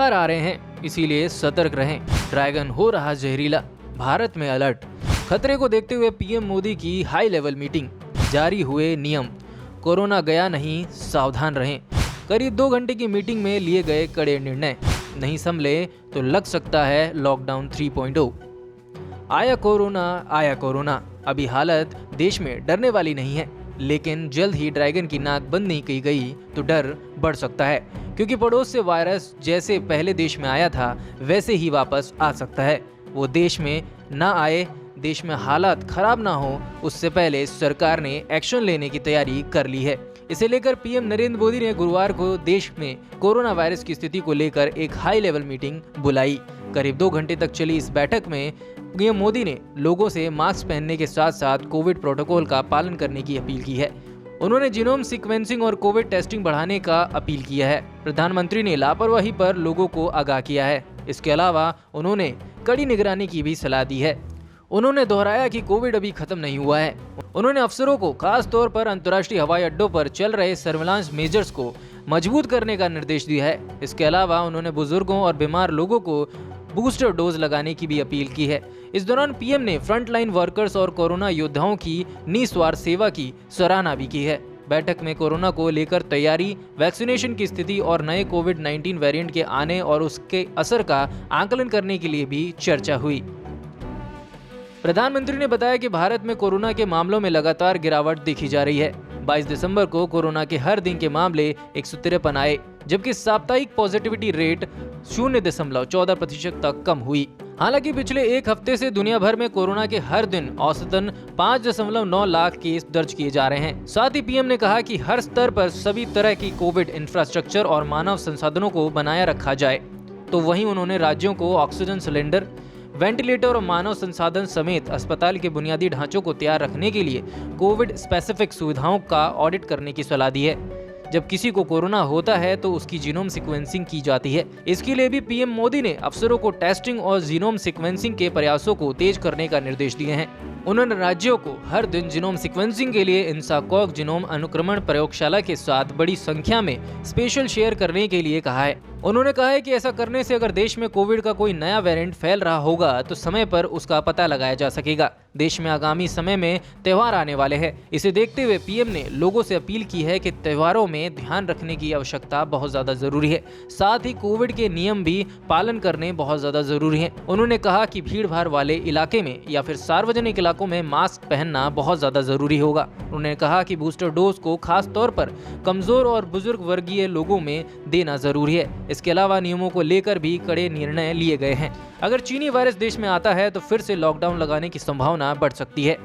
त्योहार आ रहे हैं, इसीलिए सतर्क रहें। ड्रैगन हो रहा जहरीला, भारत में अलर्ट। खतरे को देखते हुए पीएम मोदी की हाई लेवल मीटिंग, जारी हुए नियम। कोरोना गया नहीं, सावधान रहें। करीब 2 घंटे की मीटिंग में लिए गए कड़े निर्णय। नहीं संभले तो लग सकता है लॉकडाउन 3.0। आया कोरोना। अभी हालत देश में डरने वाली नहीं है, लेकिन जल्द ही ड्रैगन की नाक बंद नहीं की गई तो डर बढ़ सकता है, क्योंकि पड़ोस से वायरस जैसे पहले देश में आया था वैसे ही वापस आ सकता है। वो देश में ना आए, देश में हालात खराब ना हो, उससे पहले सरकार ने एक्शन लेने की तैयारी कर ली है। इसे लेकर पीएम नरेंद्र मोदी ने गुरुवार को देश में कोरोना वायरस की स्थिति को लेकर एक हाई लेवल मीटिंग बुलाई। करीब 2 घंटे तक चली इस बैठक में पीएम मोदी ने लोगों से मास्क पहनने के साथ साथ कोविड प्रोटोकॉल का पालन करने की अपील की है। उन्होंने जीनोम सीक्वेंसिंग और कोविड टेस्टिंग बढ़ाने का अपील किया है। प्रधानमंत्री ने लापरवाही पर लोगों को आगाह किया है। इसके अलावा उन्होंने कड़ी निगरानी की भी सलाह दी है। उन्होंने दोहराया कि कोविड अभी खत्म नहीं हुआ है। उन्होंने अफसरों को खास तौर पर अंतर्राष्ट्रीय हवाई अड्डों पर चल रहे सर्विलांस मेजर्स को मजबूत करने का निर्देश दिया है। इसके अलावा उन्होंने बुजुर्गों और बीमार लोगों को बूस्टर डोज लगाने की भी अपील की है। इस दौरान पीएम ने फ्रंटलाइन वर्कर्स और कोरोना योद्धाओं की निस्वार्थ सेवा की सराहना भी की है। बैठक में कोरोना को लेकर तैयारी, वैक्सीनेशन की स्थिति और नए कोविड-19 वेरिएंट के आने और उसके असर का आकलन करने के लिए भी चर्चा हुई। प्रधानमंत्री ने बताया कि भारत में कोरोना के मामलों में लगातार गिरावट देखी जा रही है। 22 दिसंबर को कोरोना के हर दिन के मामले 153 आए, जबकि साप्ताहिक पॉजिटिविटी रेट 0.14% तक कम हुई। हालांकि पिछले एक हफ्ते से दुनिया भर में कोरोना के हर दिन औसतन 5.9 लाख केस दर्ज किए जा रहे हैं। साथ ही पीएम ने कहा कि हर स्तर पर सभी तरह की कोविड इंफ्रास्ट्रक्चर और मानव संसाधनों को बनाए रखा जाए। तो वहीं उन्होंने राज्यों को ऑक्सीजन सिलेंडर, वेंटिलेटर और मानव संसाधन समेत अस्पताल के बुनियादी ढांचों को तैयार रखने के लिए कोविड स्पेसिफिक सुविधाओं का ऑडिट करने की सलाह दी है। जब किसी को कोरोना होता है तो उसकी जीनोम सीक्वेंसिंग की जाती है। इसके लिए भी पीएम मोदी ने अफसरों को टेस्टिंग और जीनोम सीक्वेंसिंग के प्रयासों को तेज करने का निर्देश दिए हैं। उन्होंने राज्यों को हर दिन जीनोम सीक्वेंसिंग के लिए इंसाकॉग जीनोम अनुक्रमण प्रयोगशाला के साथ बड़ी संख्या में स्पेशल शेयर करने के लिए कहा है। उन्होंने कहा है कि ऐसा करने से अगर देश में कोविड का कोई नया वेरिएंट फैल रहा होगा तो समय पर उसका पता लगाया जा सकेगा। देश में आगामी समय में त्योहार आने वाले हैं। इसे देखते हुए पीएम ने लोगों से अपील की है कि त्योहारों में ध्यान रखने की आवश्यकता बहुत ज्यादा जरूरी है। साथ ही कोविड के नियम भी पालन करने बहुत ज्यादा जरूरी है। उन्होंने कहा कि भीड़ भाड़ वाले इलाके में या फिर सार्वजनिक इलाकों में मास्क पहनना बहुत ज्यादा जरूरी होगा। उन्होंने कहा कि बूस्टर डोज को खास तौर पर कमजोर और बुजुर्ग वर्गीय लोगों में देना जरूरी है। इसके अलावा नियमों को लेकर भी कड़े निर्णय लिए गए हैं। अगर चीनी वायरस देश में आता है तो फिर से लॉकडाउन लगाने की संभावना बढ़ सकती है।